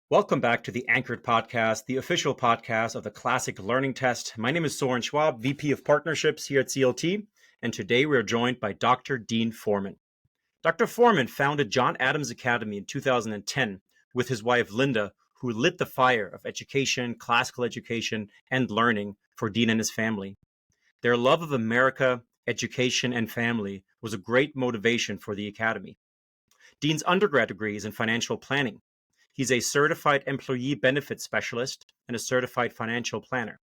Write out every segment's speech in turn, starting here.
Welcome back to the Anchored Podcast, the official podcast of the Classic Learning Test. My name is Soren Schwab, VP of Partnerships here at CLT, and today we are joined by Dr. Dean Forman. Dr. Forman founded John Adams Academy in 2010 with his wife Linda, who lit the fire of education, classical education, and learning for Dean and his family. Their love of America, education, and family was a great motivation for the Academy. Dean's undergrad degree is in financial planning. He's a certified employee benefits specialist and a certified financial planner.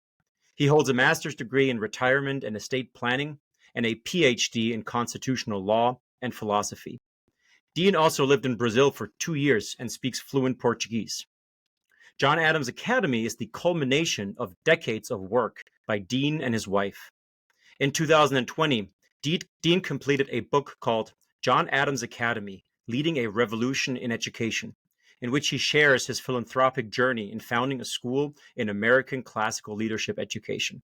He holds a master's degree in retirement and estate planning and a PhD in constitutional law and philosophy. Dean also lived in Brazil for 2 years and speaks fluent Portuguese. John Adams Academy is the culmination of decades of work by Dean and his wife. In 2020, Dean completed a book called John Adams Academy, Leading a Revolution in Education, in which he shares his philanthropic journey in founding a school in American classical leadership education.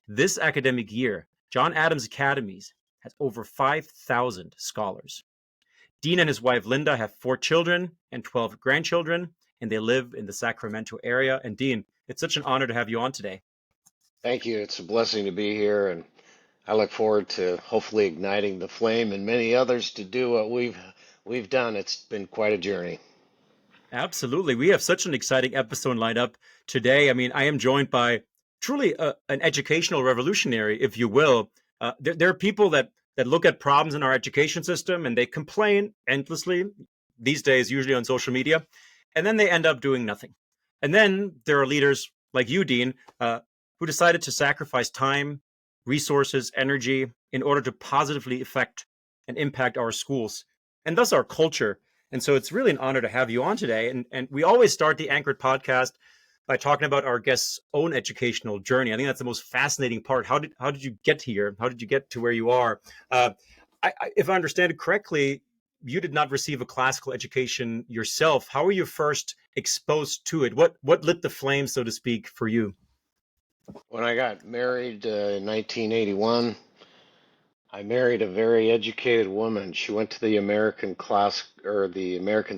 This academic year, John Adams Academy has over 5,000 scholars. Dean and his wife Linda have 4 children and 12 grandchildren, and they live in the Sacramento area. And Dean, it's such an honor to have you on today. Thank you. It's a blessing to be here, and I look forward to hopefully igniting the flame and many others to do what we've done. It's been quite a journey. Absolutely. We have such an exciting episode lined up today. I mean, I am joined by truly an educational revolutionary, if you will. There are people that look at problems in our education system and they complain endlessly these days, usually on social media, and then they end up doing nothing. And then there are leaders like you, Dean, who decided to sacrifice time, resources, energy in order to positively affect and impact our schools and thus our culture. And so it's really an honor to have you on today. And we always start the Anchored podcast by talking about our guests' own educational journey. I think that's the most fascinating part. How did you get here? How did you get to where you are? If I understand it correctly, you did not receive a classical education yourself. How were you first exposed to it? What lit the flame, so to speak, for you? When I got married in 1981, I married a very educated woman. She went to the American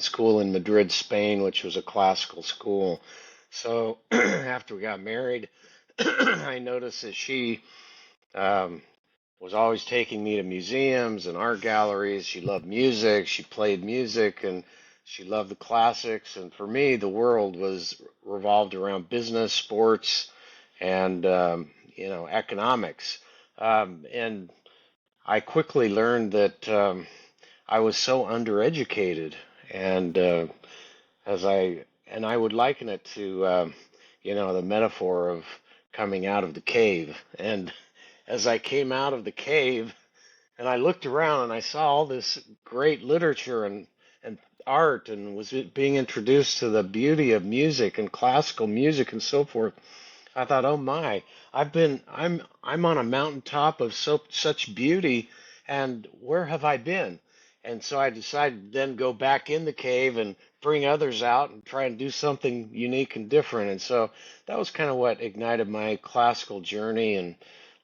school in Madrid, Spain, which was a classical school. So after we got married, I noticed that she was always taking me to museums and art galleries. She loved music. She played music, and she loved the classics. And for me, the world was revolved around business, sports, and economics. And I quickly learned that I was so undereducated, and I would liken it to the metaphor of coming out of the cave. And as I came out of the cave, and I looked around and I saw all this great literature and art, and was being introduced to the beauty of music and classical music and so forth. I thought, oh my, I'm on a mountaintop of such beauty, and where have I been? And so I decided to then go back in the cave and bring others out and try and do something unique and different. And so that was kind of what ignited my classical journey. And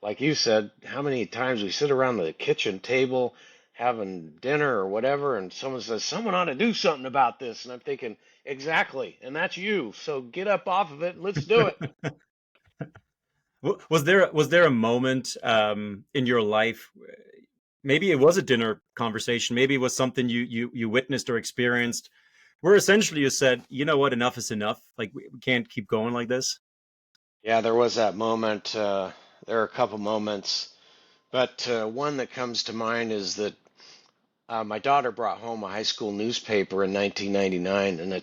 like you said, how many times we sit around the kitchen table having dinner or whatever, and someone says, someone ought to do something about this. And I'm thinking, exactly. And that's you. So get up off of it and let's do it. Was there a moment in your life? Maybe it was a dinner conversation. Maybe it was something you witnessed or experienced, where essentially you said, "You know what? Enough is enough. Like we can't keep going like this." Yeah, there was that moment. There are a couple moments, but one that comes to mind is that my daughter brought home a high school newspaper in 1999, and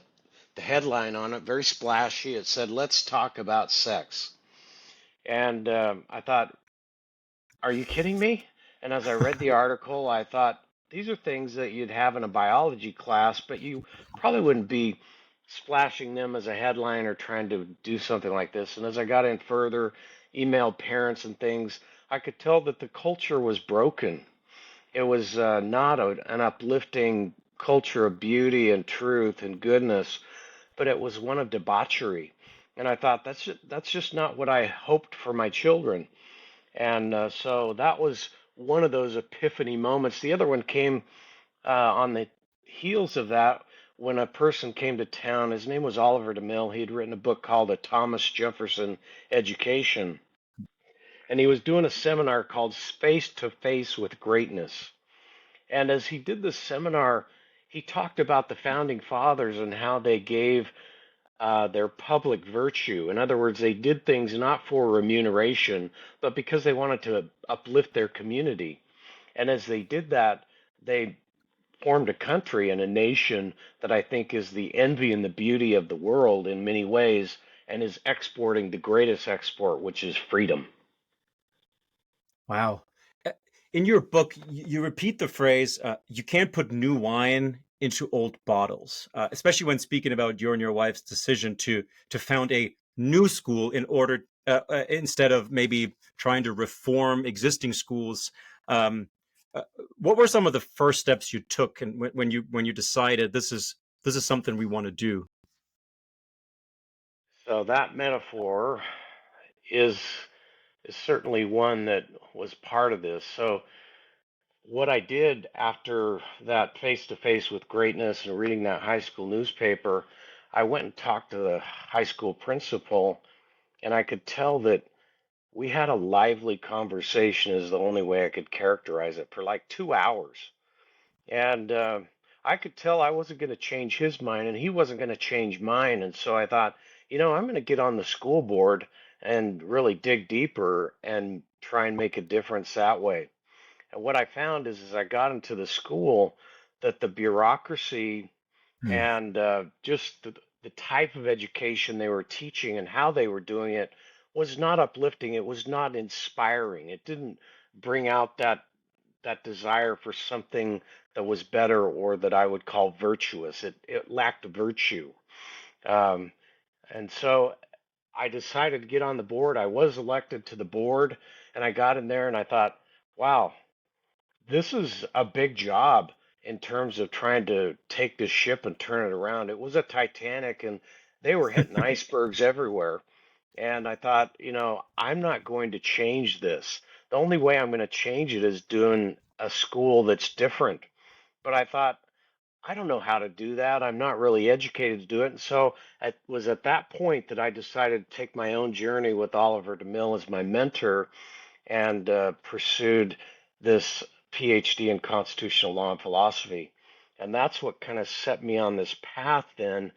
the headline on it, very splashy, it said, "Let's talk about sex." And I thought, are you kidding me? And as I read the article, I thought, these are things that you'd have in a biology class, but you probably wouldn't be splashing them as a headline or trying to do something like this. And as I got in further, emailed parents and things, I could tell that the culture was broken. It was not an uplifting culture of beauty and truth and goodness, but it was one of debauchery. And I thought, that's just not what I hoped for my children. And so that was one of those epiphany moments. The other one came on the heels of that when a person came to town. His name was Oliver DeMille. He had written a book called A Thomas Jefferson Education, and he was doing a seminar called Face to Face with Greatness. And as he did this seminar, he talked about the founding fathers and how they gave their public virtue. In other words, they did things not for remuneration, but because they wanted to uplift their community. And as they did that, they formed a country and a nation that I think is the envy and the beauty of the world in many ways and is exporting the greatest export, which is freedom. Wow. Uh, In your book, you repeat the phrase, you can't put new wine into old bottles, especially when speaking about your and your wife's decision to found a new school in order instead of maybe trying to reform existing schools. Um, uh, what were some of the first steps you took, and when you decided this is something we want to do? So that metaphor is is certainly one that was part of this. So what I did after that face to face with greatness and reading that high school newspaper, I went and talked to the high school principal, and I could tell that we had a lively conversation, is the only way I could characterize it, for like 2 hours. And I could tell I wasn't going to change his mind, and he wasn't going to change mine. And so I thought, I'm going to get on the school board and really dig deeper and try and make a difference that way. And what I found is, as I got into the school, that the bureaucracy Hmm. and just the type of education they were teaching and how they were doing it was not uplifting. It was not inspiring. It didn't bring out that desire for something that was better or that I would call virtuous. It lacked virtue. Um, and so I decided to get on the board. I was elected to the board, and I got in there and I thought, wow, this is a big job in terms of trying to take this ship and turn it around. It was a Titanic, and they were hitting icebergs everywhere. And I thought, I'm not going to change this. The only way I'm going to change it is doing a school that's different. But I thought, I don't know how to do that. I'm not really educated to do it. And so it was at that point that I decided to take my own journey with Oliver DeMille as my mentor and pursued this PhD in constitutional law and philosophy. And that's what kind of set me on this path then.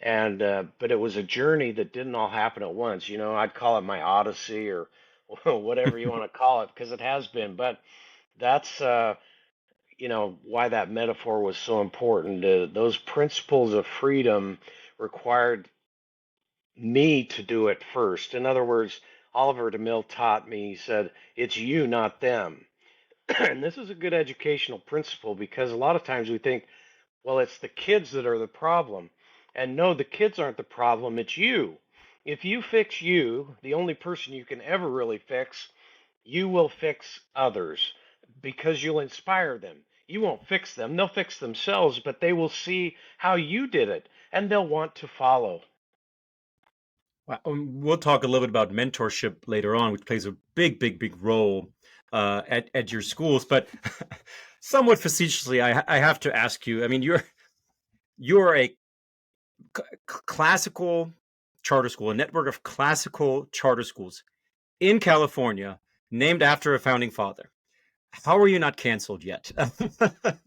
And but it was a journey that didn't all happen at once. I'd call it my odyssey or whatever you want to call it because it has been. But that's why that metaphor was so important. Those principles of freedom required me to do it first. In other words, Oliver DeMille taught me, he said, it's you, not them. And this is a good educational principle because a lot of times we think, well, it's the kids that are the problem. And no, the kids aren't the problem, it's you. If you fix you, the only person you can ever really fix, you will fix others because you'll inspire them. You won't fix them, they'll fix themselves, but they will see how you did it and they'll want to follow. Wow. We'll talk a little bit about mentorship later on, which plays a big role at your schools. But somewhat facetiously, I have to ask you. I mean, you're a classical charter school, a network of classical charter schools in California, named after a founding father. How are you not canceled yet?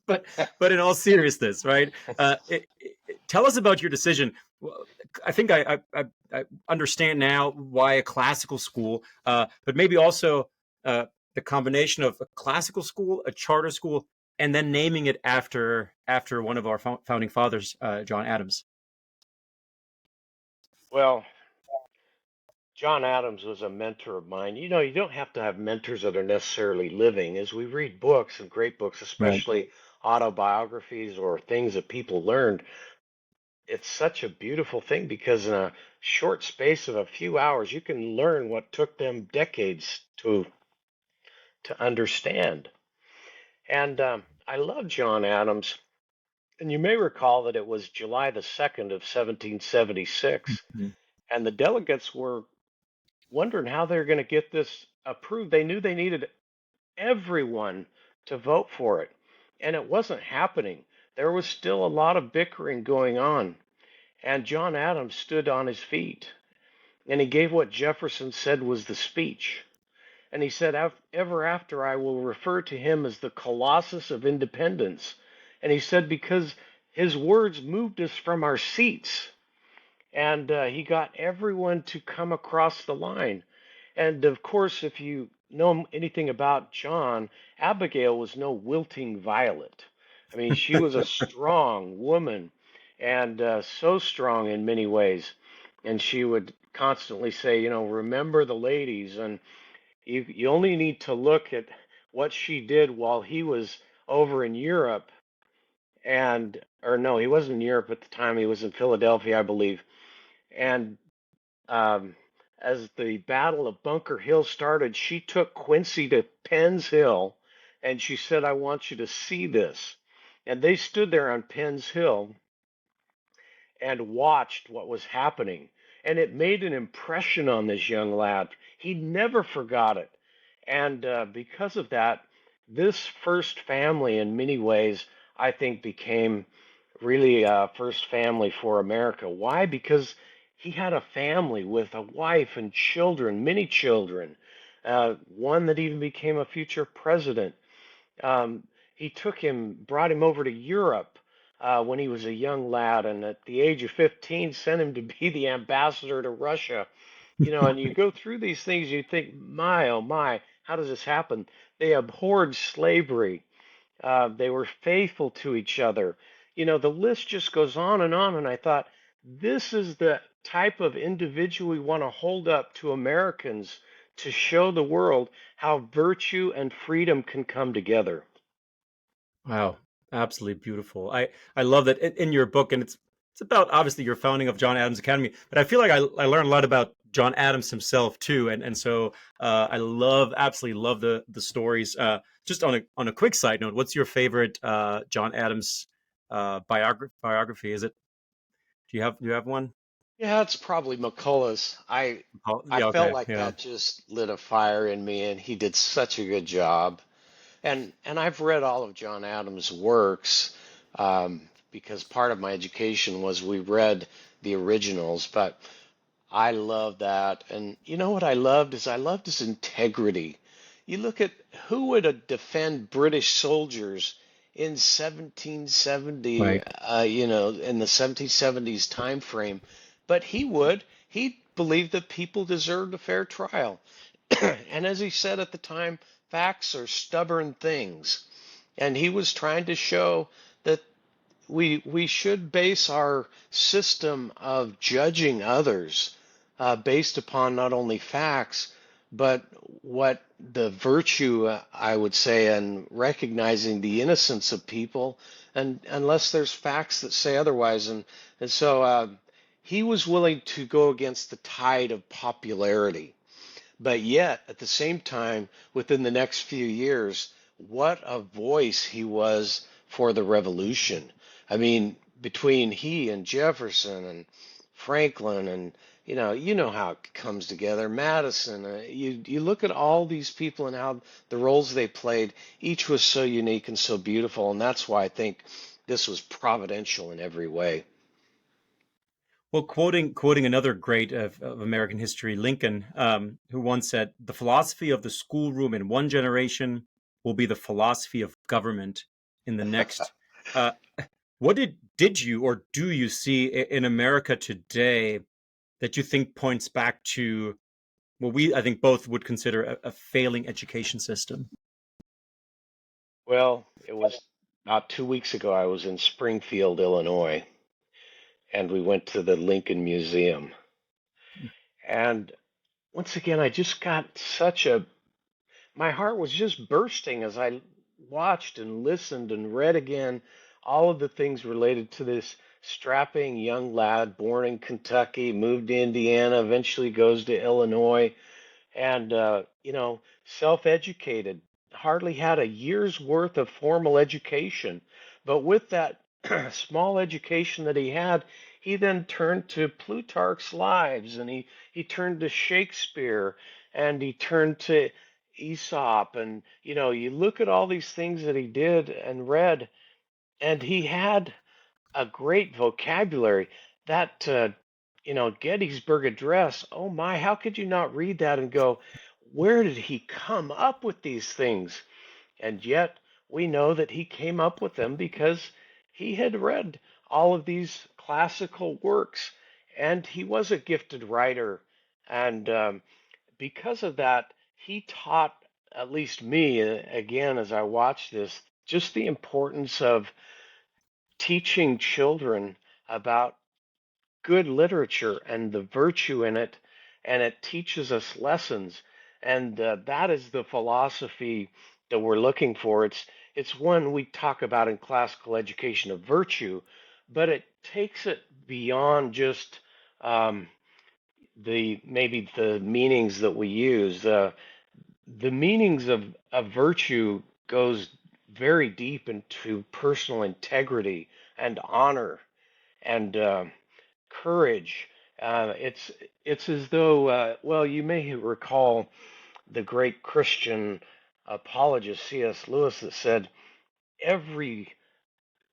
but but in all seriousness, right? Tell us about your decision. Well, I think I understand now why a classical school, but maybe also the combination of a classical school, a charter school, and then naming it after one of our founding fathers, John Adams. Well, John Adams was a mentor of mine. You don't have to have mentors that are necessarily living. As we read books and great books, Right. especially autobiographies or things that people learned, it's such a beautiful thing because in a short space of a few hours, you can learn what took them decades to understand. And I love John Adams. And you may recall that it was July the 2nd of 1776, Mhm. and the delegates were wondering how they're going to get this approved. They knew they needed everyone to vote for it, and it wasn't happening. there was still a lot of bickering going on. And John Adams stood on his feet and he gave what Jefferson said was the speech. And he said, ever after I will refer to him as the Colossus of Independence. And he said, because his words moved us from our seats. And he got everyone to come across the line. And of course, if you know anything about John, Abigail was no wilting violet. I mean, she was a strong woman and so strong in many ways. And she would constantly say, remember the ladies. And you only need to look at what she did while he was over in Europe. And, or no, he wasn't in Europe at the time. He was in Philadelphia, I believe. And um, as the Battle of Bunker Hill started, she took Quincy to Penn's Hill and she said, I want you to see this. And they stood there on Penn's Hill and watched what was happening. And it made an impression on this young lad. He never forgot it. And because of that, this first family, in many ways, I think became really a first family for America. Why? Because he had a family with a wife and children, many children, one that even became a future president. Um, he brought him over to Europe when he was a young lad, and at the age of 15, sent him to be the ambassador to Russia. And you go through these things, you think, my, oh my, how does this happen? They abhorred slavery. They were faithful to each other. The list just goes on, and I thought, this is the type of individual we want to hold up to Americans to show the world how virtue and freedom can come together. Wow, absolutely beautiful. I love that in your book, and it's about obviously your founding of John Adams Academy, but I feel like I learned a lot about John Adams himself too, and so I absolutely love the stories. Just on a quick side note, what's your favorite John Adams biography? Do you have one? Yeah, it's probably McCullough's. Oh, I yeah, felt okay, like yeah. that just lit a fire in me, and he did such a good job. And I've read all of John Adams' works because part of my education was we read the originals, but I love that. And you know what I loved his integrity. You look at who would defend British soldiers in 1770, Right. in the 1770s time frame, but he would. He believed that people deserved a fair trial. And as he said at the time, facts are stubborn things. And he was trying to show that we should base our system of judging others based upon not only facts, but what the virtue, I would say, and recognizing the innocence of people, and unless there's facts that say otherwise. And so he was willing to go against the tide of popularity. But yet, at the same time, within the next few years, what a voice he was for the revolution. I mean, between he and Jefferson and Franklin and you know how it comes together. Madison, you look at all these people and how the roles they played, each was so unique and so beautiful, and that's why I think this was providential in every way. Well, quoting another great of American history, Lincoln, who once said, "The philosophy of the schoolroom in one generation will be the philosophy of government in the next." Uh, what did you or do you see in America today that you think points back to what we I think both would consider a failing education system? Well, it was about 2 weeks ago. I was in Springfield, Illinois, and we went to the Lincoln Museum. And once again, I just got my heart was just bursting as I watched and listened and read again all of the things related to this strapping young lad born in Kentucky, moved to Indiana, eventually goes to Illinois, and self-educated, hardly had a year's worth of formal education, but with that small education that he had, he then turned to Plutarch's Lives, and he turned to Shakespeare, and he turned to Aesop, and you look at all these things that he did and read, And he had a great vocabulary. That, Gettysburg Address, oh my, how could you not read that and go, where did he come up with these things? And yet we know that he came up with them because he had read all of these classical works and he was a gifted writer. And because of that, he taught at least me, again, as I watched this, just the importance of teaching children about good literature and the virtue in it, and it teaches us lessons. And that is the philosophy that we're looking for. It's one we talk about in classical education of virtue, but it takes it beyond just um, the maybe the meanings that we use. The meanings of virtue goes very deep into personal integrity and honor and courage. It's as though, well, you may recall the great Christian apologist C.S. Lewis that said, "Every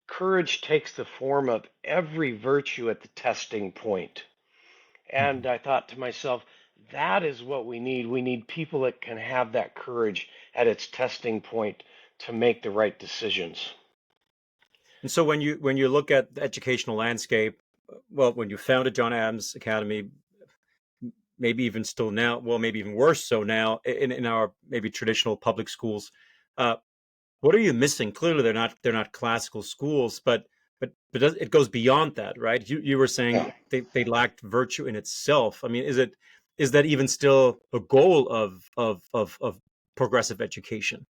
courage takes the form of every virtue at the testing point." And Mhm. I thought to myself, that is what we need. We need people that can have that courage at its testing point to make the right decisions. And so when you look at the educational landscape, well, when you founded John Adams Academy, maybe even still now, well, maybe even worse so now in our maybe traditional public schools, uh, what are you missing? Clearly, they're not classical schools, but it goes beyond that, right? You were saying Yeah. they lacked virtue in itself. I mean, is that even still a goal of progressive education?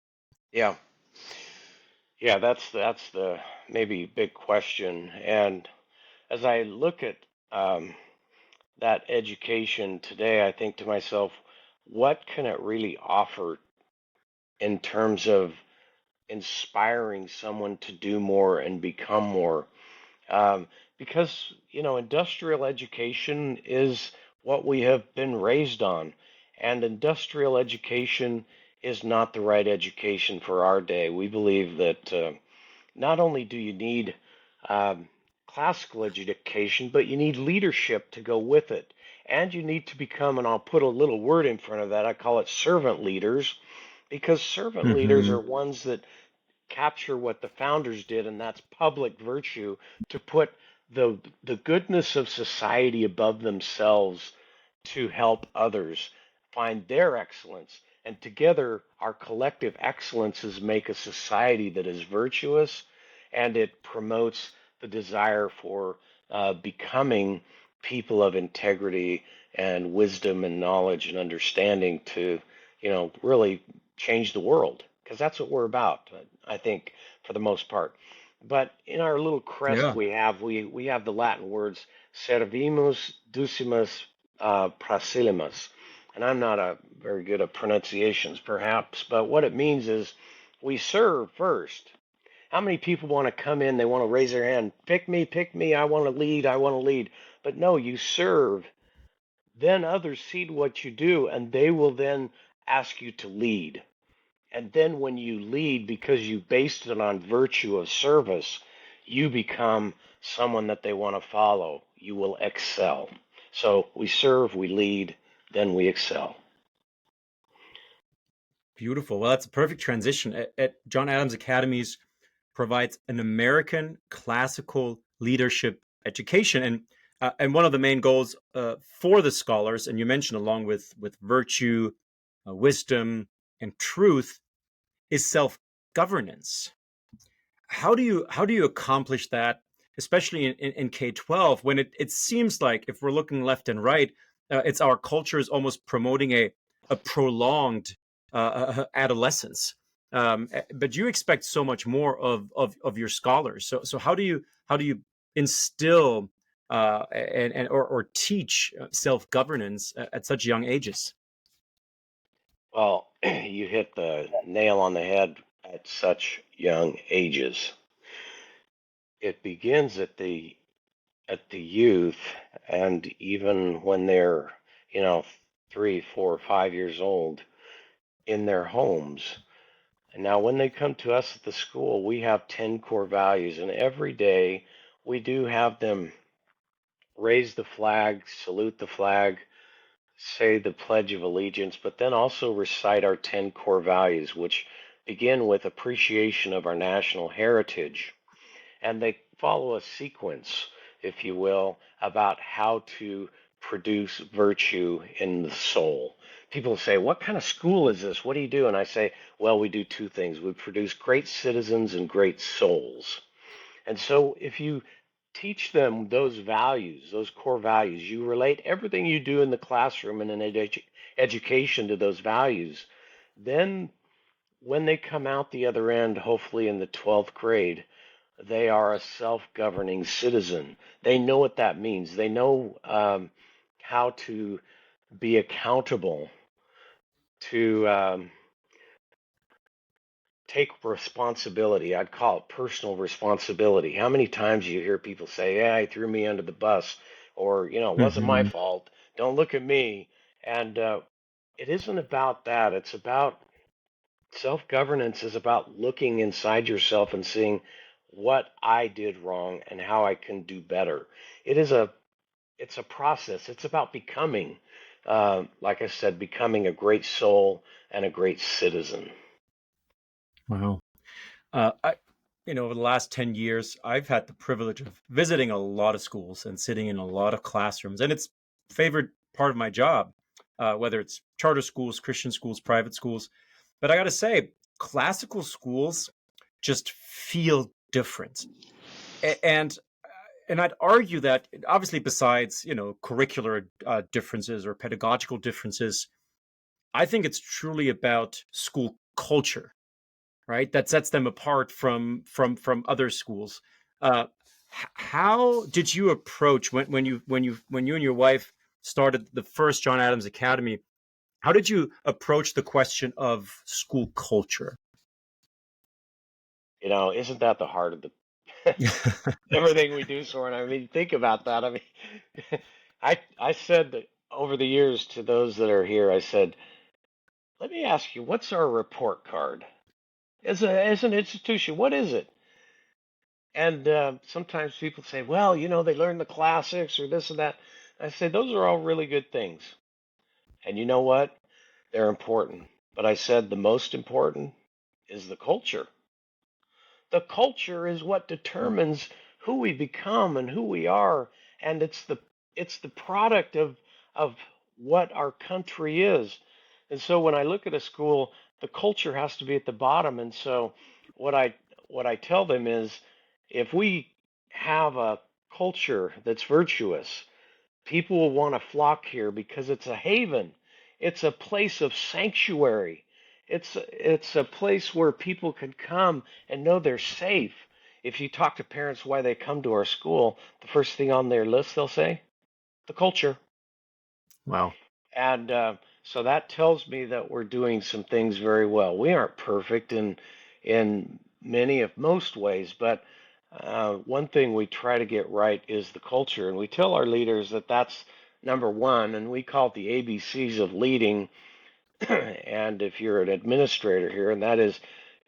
Yeah. Yeah, that's the maybe big question. And as I look at um, that education today, I think to myself, what can it really offer in terms of inspiring someone to do more and become more? Um, because, industrial education is what we have been raised on, and industrial education is not the right education for our day. We believe that not only do you need um, classical education, but you need leadership to go with it. And you need to become, and I'll put a little word in front of that, I call it servant leaders, because servant leaders Hmm. are ones that capture what the founders did, and that's public virtue, to put the goodness of society above themselves to help others find their excellence. And together, our collective excellences make a society that is virtuous and it promotes the desire for becoming people of integrity and wisdom and knowledge and understanding to, really change the world. Because that's what we're about, I think, for the most part. But in our little crest Yeah. we have the Latin words servimus, ducimus, Prasilimus. And I'm not a very good at pronunciations, perhaps, but what it means is we serve first. How many people want to come in? They want to raise their hand, pick me, I want to lead, I want to lead. But no, you serve. Then others see what you do, and they will then ask you to lead. And then when you lead, because you based it on virtue of service, you become someone that they want to follow. You will excel. So we serve, we lead, then we excel. Beautiful. Well, that's a perfect transition. At John Adams Academies provides an American classical leadership education, and one of the main goals for the scholars, and you mentioned along with virtue, wisdom, and truth, is self governance. How do you accomplish that, especially in K-12, when it seems like, if we're looking left and right, it's our culture is almost promoting a prolonged adolescence. But you expect so much more of your scholars. So how do you instill or teach self-governance at such young ages? Well, you hit the nail on the head at such young ages. It begins at the youth, and even when they're, you know, 3, 4, 5 years old, in their homes. And now, when they come to us at the school, we have 10 core values, and every day we do have them raise the flag, salute the flag, say the Pledge of Allegiance, but then also recite our 10 core values, which begin with appreciation of our national heritage. And they follow a sequence, if you will, about how to produce virtue in the soul. People say, "What kind of school is this? What do you do?" And I say, well, we do two things. We produce great citizens and great souls. And so if you teach them those values, those core values, you relate everything you do in the classroom and in education to those values, then when they come out the other end, hopefully in the 12th grade, they are a self-governing citizen. They know what that means. They know how to be accountable, to take responsibility. I'd call it personal responsibility. How many times do you hear people say, "Yeah, he threw me under the bus," or, "It wasn't my Hmm. fault. Don't look at me." And it isn't about that. It's about self-governance is about looking inside yourself and seeing what I did wrong and how I can do better. It is a it's a process. It's about becoming, like I said, becoming a great soul and a great citizen. Wow. Over the last 10 years, I've had the privilege of visiting a lot of schools and sitting in a lot of classrooms. And it's favorite part of my job, whether it's charter schools, Christian schools, private schools. But I got to say, classical schools just feel different. And I'd argue that obviously besides, curricular differences or pedagogical differences, I think it's truly about school culture, right? That sets them apart from other schools. Uh, how did you approach when you and your wife started the first John Adams Academy? How did you approach the question of school culture? Isn't that the heart of the everything we do, Soren? I mean, think about that. I mean, I said that over the years to those that are here, I said, let me ask you, what's our report card? As an institution, what is it? And sometimes people say, well, they learn the classics or this and that. I say, those are all really good things. And you know what? They're important. But I said the most important is the culture. The culture is what determines who we become and who we are, and it's the product of what our country is. And so when I look at a school, the culture has to be at the bottom. And so what I what I tell them is if we have a culture that's virtuous, people will want to flock here because it's a haven. It's a place of sanctuary. It's a place where people can come and know they're safe. If you talk to parents why they come to our school, the first thing on their list they'll say, the culture. Wow. And so that tells me that we're doing some things very well. We aren't perfect in many of most ways, but one thing we try to get right is the culture, and we tell our leaders that that's number one, and we call it the ABCs of leading. And if you're an administrator here, and that is,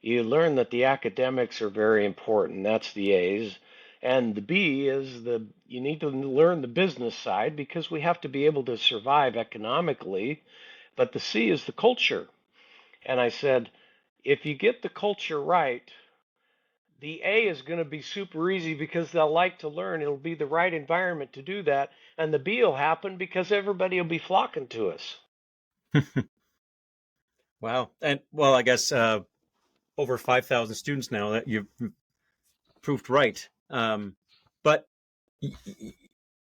you learn that the academics are very important. That's the A's. And the B is you need to learn the business side because we have to be able to survive economically. But the C is the culture. And I said, if you get the culture right, the A is going to be super easy because they'll like to learn. It'll be the right environment to do that. And the B will happen because everybody will be flocking to us. Wow. And well, I guess over 5,000 students now that you've proved right. But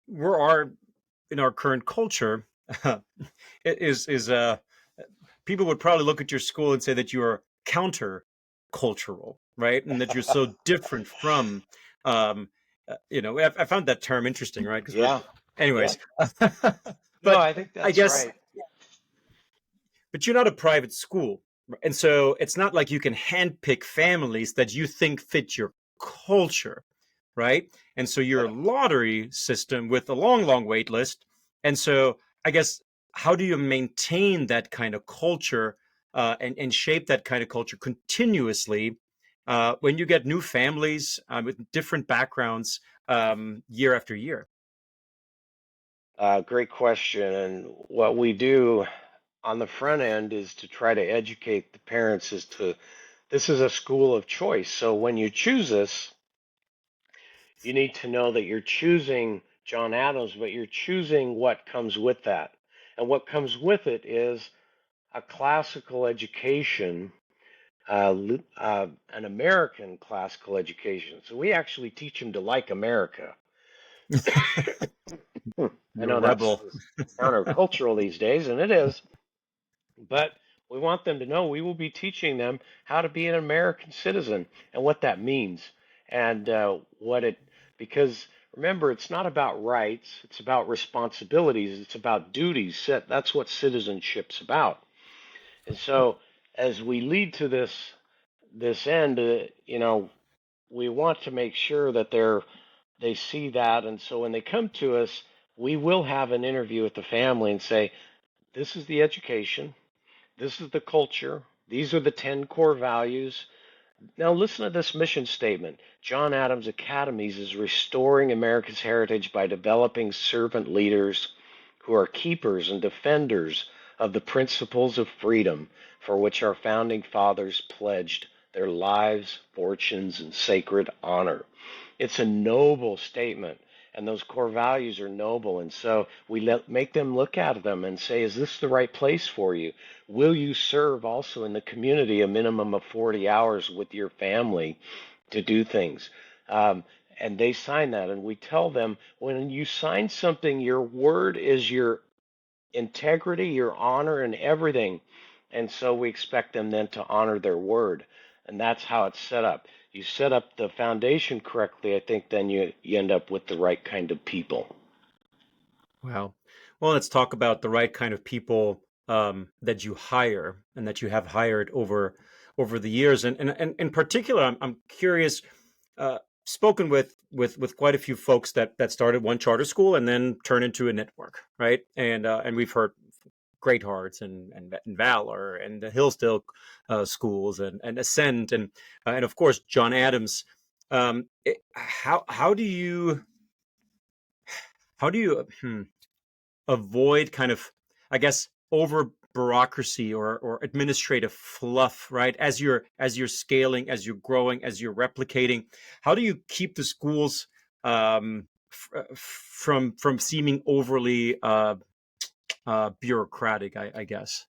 we're our in our current culture it is people would probably look at your school and say that you are counter cultural, right? And that you're so different from, I found that term interesting, right? Because Yeah. Yeah. anyways, No, but I think I that's guess, right. but you're not a private school. And so it's not like you can handpick families that you think fit your culture, right? And so you're a lottery system with a long, long wait list. And so I guess how do you maintain that kind of culture and shape that kind of culture continuously when you get new families with different backgrounds year after year? Great question. And what we do on the front end is to try to educate the parents as to this is a school of choice. So when you choose this, you need to know that you're choosing John Adams, but you're choosing what comes with that. And what comes with it is a classical education, an American classical education. So we actually teach them to like America. I You're a know that's rebel. countercultural these days, and it is, but we want them to know we will be teaching them how to be an American citizen and what that means and because remember, it's not about rights, it's about responsibilities, it's about duties. That's what citizenship's about. And so, as we lead to this end, we want to make sure that they see that, and so when they come to us, we will have an interview with the family and say, "This is the education, this is the culture, these are the 10 core values. Now listen to this mission statement. John Adams Academies is restoring America's heritage by developing servant leaders who are keepers and defenders of the principles of freedom for which our founding fathers pledged their lives, fortunes, and sacred honor." It's a noble statement, and those core values are noble. And so make them look at them and say, is this the right place for you? Will you serve also in the community a minimum of 40 hours with your family to do things? And they sign that, and we tell them when you sign something, your word is your integrity, your honor, and everything. And so we expect them then to honor their word. And that's how it's set up. You set up the foundation correctly, I think then you end up with the right kind of people. Wow. Well, let's talk about the right kind of people that you hire and that you have hired over the years. And in particular, I'm curious. Uh, Spoken with quite a few folks that started one charter school and then turned into a network, right? And we've heard Great Hearts and Valor and the Hillsdale schools and Ascent and of course John Adams. How do you avoid kind of, I guess, over bureaucracy or administrative fluff, right? As you're scaling, as you're growing, as you're replicating, how do you keep the schools from seeming overly bureaucratic? I guess.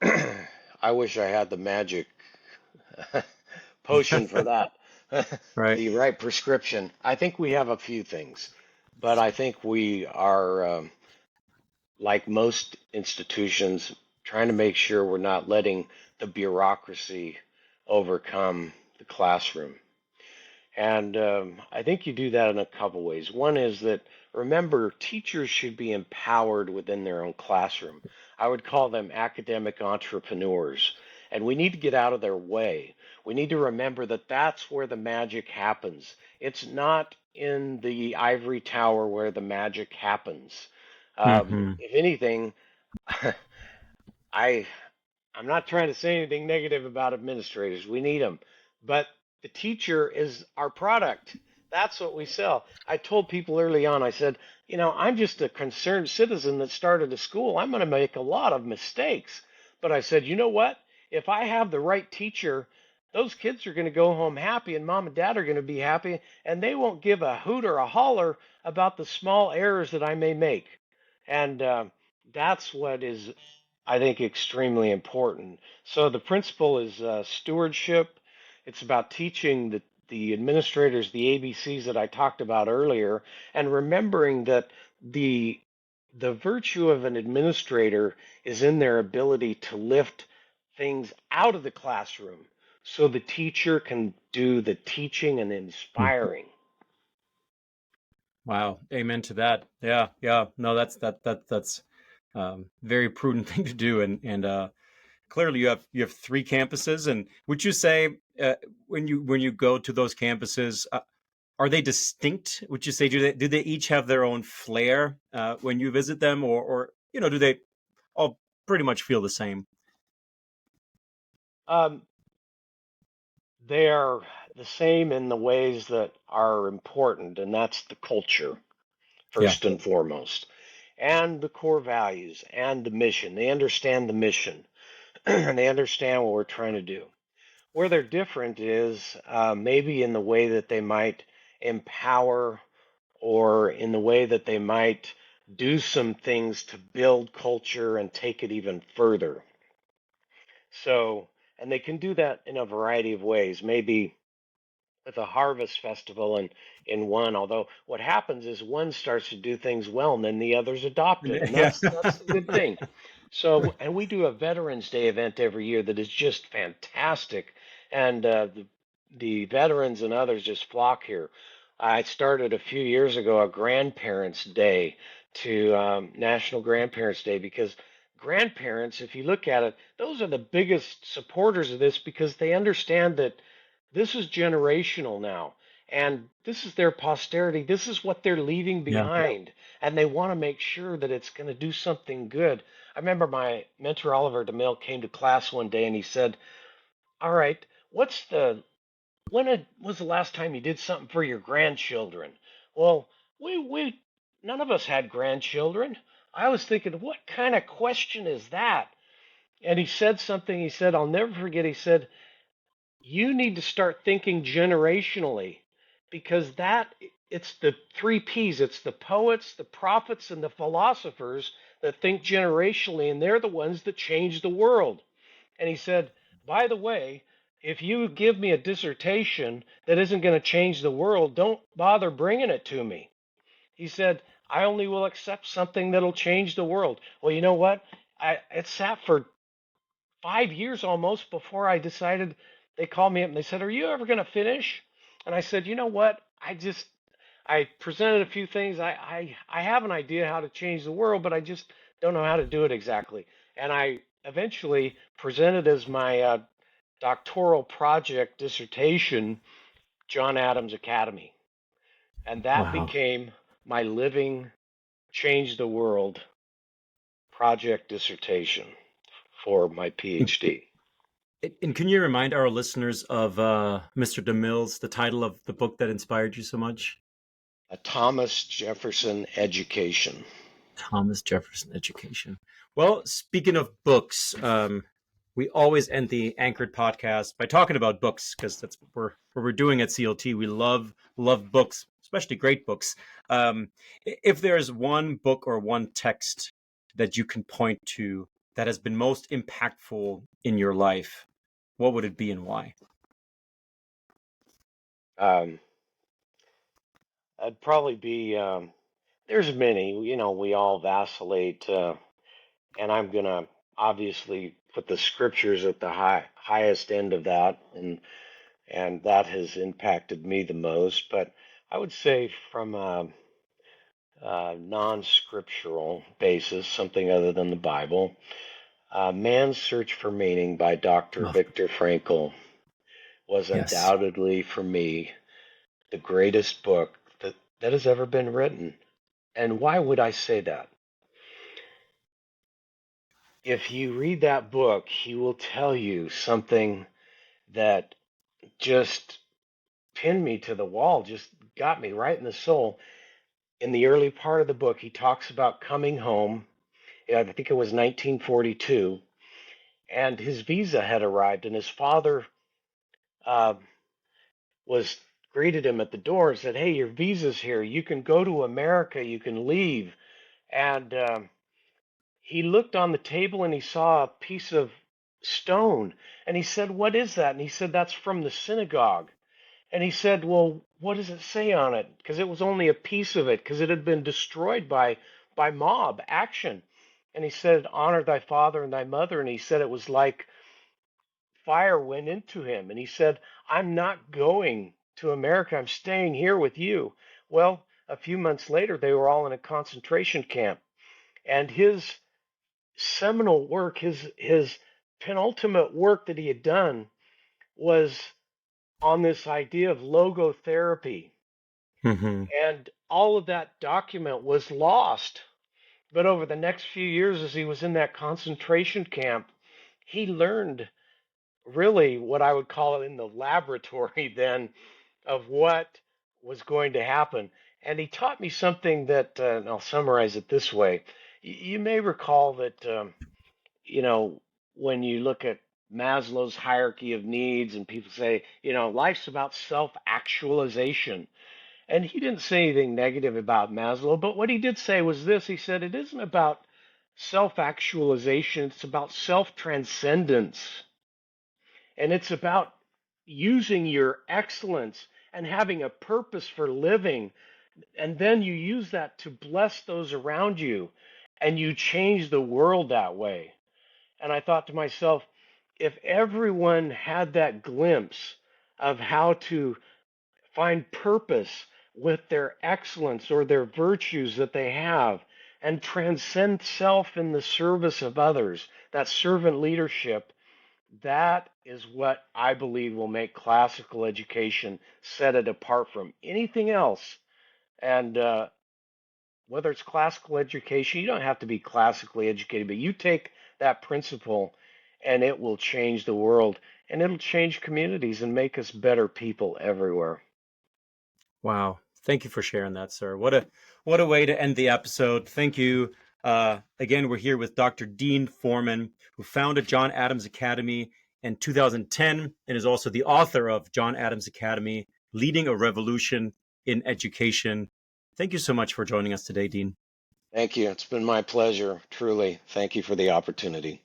I wish I had the magic potion for that, Right. the right prescription. I think we have a few things, but I think we are, like most institutions, trying to make sure we're not letting the bureaucracy overcome the classroom. And I think you do that in a couple ways. One is that remember, teachers should be empowered within their own classroom. I would call them academic entrepreneurs. And we need to get out of their way. We need to remember that that's where the magic happens. It's not in the ivory tower where the magic happens. Hmm. If anything, I I'm not trying to say anything negative about administrators. We need them. But the teacher is our product. That's what we sell. I told people early on, I said, I'm just a concerned citizen that started a school. I'm going to make a lot of mistakes. But I said, you know what? If I have the right teacher, those kids are going to go home happy, and mom and dad are going to be happy, and they won't give a hoot or a holler about the small errors that I may make. And that's what is, I think, extremely important. So the principle is stewardship. It's about teaching the administrators the ABCs that I talked about earlier, and remembering that the the virtue of an administrator is in their ability to lift things out of the classroom so the teacher can do the teaching and inspiring. Wow. Amen to that. Yeah. Yeah. No, that's very prudent thing to do. And clearly you have three campuses. And would you say when you go to those campuses, are they distinct? Would you say do they each have their own flair when you visit them, or do they all pretty much feel the same? Um, they are the same in the ways that are important, and that's the culture, Yeah. first and foremost, and the core values and the mission. They understand the mission and they understand what we're trying to do. Where they're different is maybe in the way that they might empower or in the way that they might do some things to build culture and take it even further. So, and they can do that in a variety of ways. Maybe with a harvest festival in one, although what happens is one starts to do things well and then the others adopt it, and Yeah. that's the good thing. So, and we do a Veterans Day event every year that is just fantastic, and the veterans and others just flock here. I started a few years ago a Grandparents Day to National Grandparents Day because grandparents, if you look at it, those are the biggest supporters of this because they understand that this is generational now, and this is their posterity. This is what they're leaving Yeah. behind, and they want to make sure that it's going to do something good. I remember my mentor Oliver DeMille came to class one day and he said, "All right, was the last time you did something for your grandchildren?" Well, we none of us had grandchildren. I was thinking, what kind of question is that? And he said something. He said, I'll never forget. He said, you need to start thinking generationally because that it's the three P's. It's the poets, the prophets, and the philosophers that think generationally, and they're the ones that change the world. And he said, by the way, if you give me a dissertation that isn't going to change the world, don't bother bringing it to me. He said, I only will accept something that'll change the world. Well, you know what? It sat for 5 years almost before I decided. They called me up and they said, "Are you ever going to finish?" And I said, "You know what? I presented a few things. I have an idea how to change the world, but I just don't know how to do it exactly." And I eventually presented as my doctoral project dissertation, John Adams Academy, and that Wow. became my living change the world project dissertation for my PhD. And can you remind our listeners of Mr. DeMille's, the title of the book that inspired you so much? A Thomas Jefferson Education. Thomas Jefferson Education. Well, speaking of books, we always end the Anchored podcast by talking about books because that's what we're doing at CLT. We love books, especially great books. If there's one book or one text that you can point to that has been most impactful in your life, what would it be and why? Um, I'd probably be, there's many, we all vacillate, and I'm going to obviously put the scriptures at the highest end of that, and that has impacted me the most. But I would say from a non-scriptural basis, something other than the Bible, Man's Search for Meaning by Dr. Oh, Viktor Frankl was yes. undoubtedly, for me, the greatest book that has ever been written. And why would I say that? If you read that book, he will tell you something that just pinned me to the wall, just got me right in the soul. In the early part of the book, he talks about coming home. I think it was 1942, and his visa had arrived, and his father uh, was greeted him at the door and said, "Hey, your visa's here. You can go to America. You can leave." And he looked on the table and he saw a piece of stone. And he said, "What is that?" And he said, "That's from the synagogue." And he said, "Well, what does it say on it?" Because it was only a piece of it, because it had been destroyed by mob action. And he said, "Honor thy father and thy mother." And he said it was like fire went into him. And he said, "I'm not going to America. I'm staying here with you." Well, a few months later, they were all in a concentration camp. And his seminal work, his penultimate work that he had done was on this idea of logotherapy. Mm-hmm. And all of that document was lost. But over the next few years, as he was in that concentration camp, he learned really what I would call it in the laboratory then of what was going to happen. And he taught me something that, and I'll summarize it this way. You may recall that, you know, when you look at Maslow's hierarchy of needs, and people say, life's about self-actualization. And he didn't say anything negative about Maslow, but what he did say was this. He said, it isn't about self-actualization, it's about self-transcendence. And it's about using your excellence and having a purpose for living. And then you use that to bless those around you, and you change the world that way. And I thought to myself, if everyone had that glimpse of how to find purpose with their excellence or their virtues that they have and transcend self in the service of others, that servant leadership, that is what I believe will make classical education set it apart from anything else. And whether it's classical education, you don't have to be classically educated, but you take that principle and it will change the world, and it'll change communities and make us better people everywhere. Wow. Thank you for sharing that, sir. What a way to end the episode. Thank you. Again, we're here with Dr. Dean Forman, who founded John Adams Academy in 2010 and is also the author of John Adams Academy, Leading a Revolution in Education. Thank you so much for joining us today, Dean. Thank you. It's been my pleasure, truly. Thank you for the opportunity.